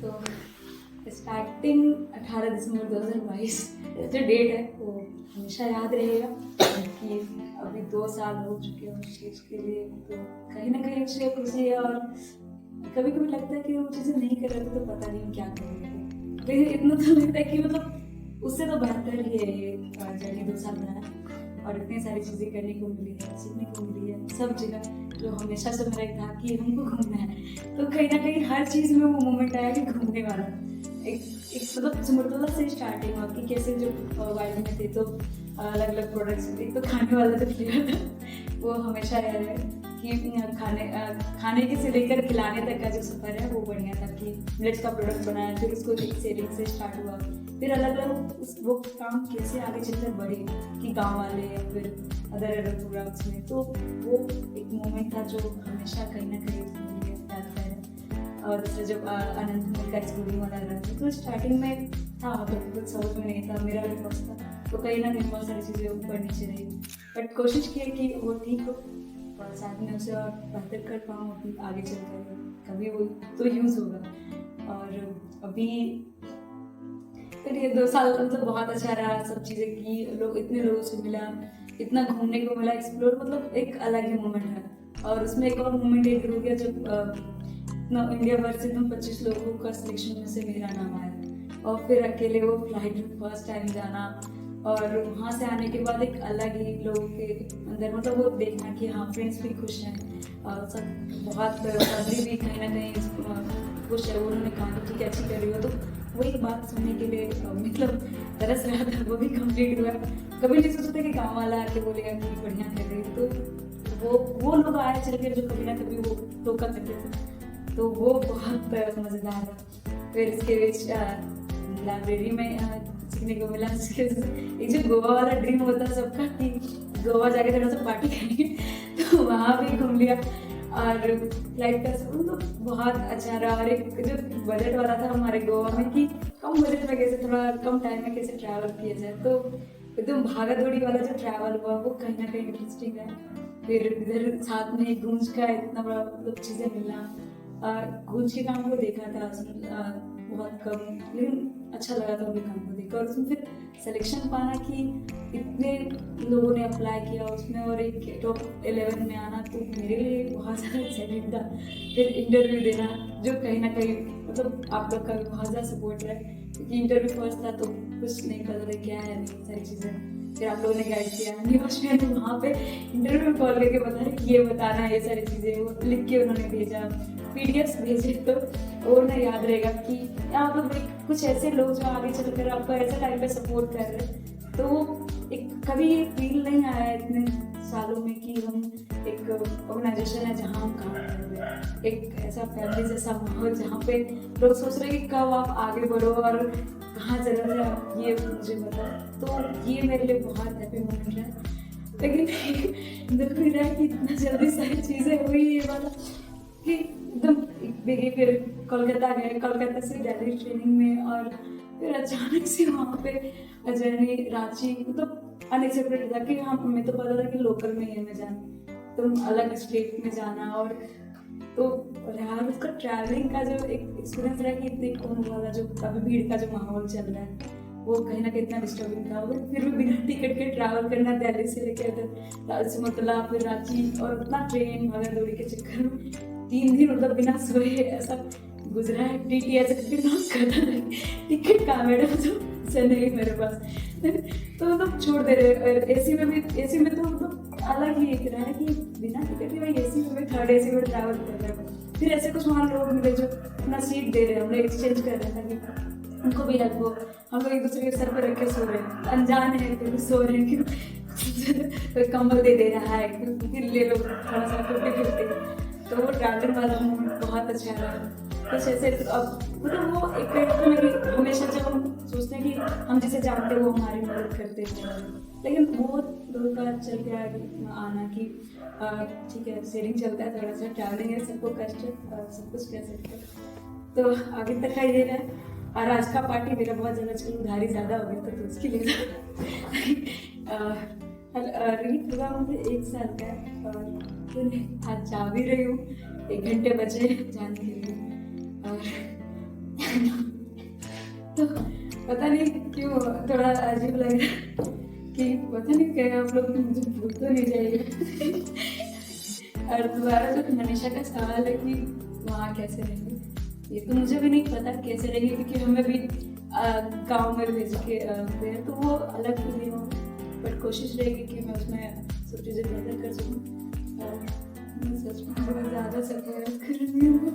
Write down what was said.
तो स्टार्टिंग 18 दिसंबर 2022 जो डेट है वो हमेशा याद रहेगा कि अभी 2 साल हो चुके हैं उस चीज़ के लिए। तो कहीं ना कहीं उससे खुशी है, और कभी कभी लगता है कि वो चीज़ें नहीं कर रहे थे तो पता नहीं क्या करेंगे। लेकिन इतना तो लगता है कि मतलब उससे तो बेहतर ही है ये जर्नी 2 साल बनाया, और इतनी सारी चीज़ें करने को मिली है, सीखने को मिली है सब जगह। जो हमेशा से मेरा एक था कि हमको घूमना है, तो कहीं ना कहीं हर चीज़ में वो मोमेंट आया कि घूमने वाला। एक एक मतलब सिमरतला से स्टार्टिंग हुआ कि कैसे जब वाइल्ड में थे तो अलग अलग प्रोडक्ट्स, एक तो खाने वाला जो फ्लेवर था वो हमेशा याद है कि खाने के से लेकर खिलाने तक का जो सफ़र है वो बढ़िया था कि मिलेट्स का प्रोडक्ट बनाया, फिर उसको एक सेलिंग से स्टार्ट हुआ, फिर अलग अलग वो काम कैसे आगे चलकर बढ़े कि गांव वाले या फिर अदर प्रोग्राम्स में। तो वो एक मोमेंट था जो हमेशा कहीं ना कहीं मुझे याद है। और दूसरा जब आनंद मिल का स्कूलिंग वाला रहा था, तो स्टार्टिंग में था तो कुछ समझ में नहीं था, मेरा भी फर्स्ट था, तो कहीं ना कहीं बहुत सारी चीज़ें ऊपर नीचे रही, बट कोशिश की कि वो ठीक हो और साथ में उसे और बेहतर कर पाऊँ अभी आगे चलकर, कभी वो तो यूज़ होगा। और अभी फिर ये 2 साल मतलब बहुत अच्छा रहा, सब चीज़ें की, इतने लोगों से मिला, इतना घूमने को मिला, एक्सप्लोर, मतलब एक अलग ही मोमेंट है। और उसमें एक और मोमेंट एक हो गया जब इंडिया भर से 25 लोगों का सिलेक्शन में से मेरा नाम आया, और फिर अकेले वो फ्लाइट में फर्स्ट टाइम जाना, और वहाँ से आने के बाद एक अलग ही लोगों के अंदर मतलब वो देखना कि हाँ फ्रेंड्स भी खुश हैं, और सब बहुत फैमिली भी कहीं ना कहीं खुश है, उन्होंने कहा कि ठीक है अच्छी कर रही हो, तो वही बात सुनने के लिए मतलब तरस रहा था, वो भी कंप्लीट हुआ। कभी नहीं सोचते कि गाँव वाला आके बोलेगा कि बढ़िया कर रही, तो वो लोग आए चल के जो कभी ना कभी वो टोका करते थे, तो वो बहुत मज़ेदार था। फिर इसके बीच लाइब्रेरी में सीखने को मिला, एक जो गोवा वाला ड्रीम होता है सबका कि गोवा जाके थोड़ा सा पार्टी करेंगे, तो वहाँ भी घूम लिया। और फ्लाइट का सफर तो बहुत अच्छा रहा, और एक जो बजट वाला था हमारे गोवा में कि कम बजट में कैसे थोड़ा कम टाइम में कैसे ट्रैवल किया जाए, तो एकदम भागा दौड़ी वाला जो ट्रैवल हुआ वो कहीं ना कहीं इंटरेस्टिंग है। फिर इधर साथ में गूंज का इतना बड़ा मतलब चीज़ें मिलना, गूंज के काम को देखा था उसमें बहुत कम, लेकिन अच्छा लगा था उनके काम को देखकर, और उसमें फिर सिलेक्शन पाना कि इतने लोगों ने अप्लाई किया उसमें और एक टॉप 11 में आना, तो मेरे लिए बहुत ज़्यादा एक्साइटेड था। फिर इंटरव्यू देना जो कहीं ना कहीं मतलब आप लोग का भी बहुत ज़्यादा सपोर्ट रहा, क्योंकि इंटरव्यू फर्स्ट था तो कुछ नहीं पता था क्या है नहीं सारी चीज़ें, फिर आप लोगों ने गाइड किया। निवास में तो वहाँ पे इंटरव्यू में कॉल करके बताया कि ये बताना है, ये सारी चीज़ें वो लिख के उन्होंने भेजा, पीडीएफ भेजे, तो वो उन्हें याद रहेगा कि या मतलब कुछ ऐसे लोग जो आगे चलकर आपको ऐसे टाइम पे सपोर्ट कर रहे हैं, तो वो एक कभी ये फील नहीं आया इतने सालों में कि हम एक ऑर्गेनाइजेशन है जहाँ हम काम कर रहे हैं, एक ऐसा फैमिली जैसा माहौल जहाँ पे लोग सोच रहे हैं कि कब आप आगे बढ़ो और कहाँ चला जाए ये मुझे पता, तो ये मेरे लिए बहुत हैप्पी मोमेंट है। लेकिन दुख भी रहा है कि इतना जल्दी सारी चीज़ें हुई ये वाला कि एकदम देखिए, फिर कोलकाता गए, कोलकाता से दिल्ली ट्रेनिंग में, और फिर अचानक से वहाँ पे अजनी रांची, मतलब अनएक्सपेक्टेड था कि हाँ हमें तो पता था कि लोकल में ही हमें जाना, तो अलग स्टेट में जाना, और तो यार उसका ट्रैवलिंग का जो एक एक्सपीरियंस रहा कि इतने कौन वाला जो अभी भीड़ का जो माहौल चल रहा है वो कहीं ना कहीं इतना डिस्टर्बिंग था, और फिर भी बिना टिकट के ट्रैवल करना दिल्ली से लेकर सिमतला फिर रांची, और उतना ट्रेन भागा दौड़ी के चक्कर में 3 दिन मतलब बिना सोए ऐसा गुजरा है। टीटी ऐसे करके नॉक करता नहीं, टिकट कहाँ मैडम, तो से नहीं मेरे पास, तो मतलब छोड़ दे रहे। एसी में भी, एसी में तो मतलब अलग ही एक रहा है कि बिना टिकट के भाई एसी में थर्ड एसी में ट्रैवल कर रहे हैं। फिर ऐसे कुछ वहाँ लोग मिले जो अपना सीट दे रहे हैं, हम लोग एक्सचेंज कर रहे हैं ताकि उनको भी हेल्प हो, हम लोग एक दूसरे के सर पर रख के सो रहे हैं, अनजान है फिर सो रहे हैं, कोई कंबल दे दे रहा है, फिर ले लो थोड़ा सा फिफ्टी फिफ्टी, तो वो ट्रैवलिंग वाला मोमेंट बहुत अच्छा रहा। कुछ ऐसे अब मतलब वो एक तो नहीं, हमेशा जब हम सोचते हैं कि हम जिसे जानते हैं वो हमारी मदद करते हैं, लेकिन वो लोगों का चल के आना कि ठीक है सेलिंग चलता है, थोड़ा सा ट्रैवलिंग है, सबको कष्ट सब कुछ कह सकते हैं, तो आगे तक का ये है। और आज का पार्टी मेरा बहुत ज़्यादा चलो उधारी ज़्यादा हो गया तो उसके लिए रीत हुआ मुझे 1 साल का, और आज जा भी रही हूँ, 1 घंटे बचे जाने के लिए, और तो पता नहीं क्यों थोड़ा अजीब लग रहा है कि पता नहीं क्या आप लोग मुझे भूल तो नहीं जाइए। और दोबारा जो मनीषा का सवाल है कि वहाँ कैसे रहेंगे, ये तो मुझे भी नहीं पता कैसे रहेंगे, क्योंकि हमें भी गांव में भेज के गए तो वो अलग फीलिंग हो, बट कोशिश रहेगी कि मैं उसमें सब चीज़ें बेहतर कर सकूँ। और मैं सच में बहुत ज़्यादा सफर कर रही हूँ।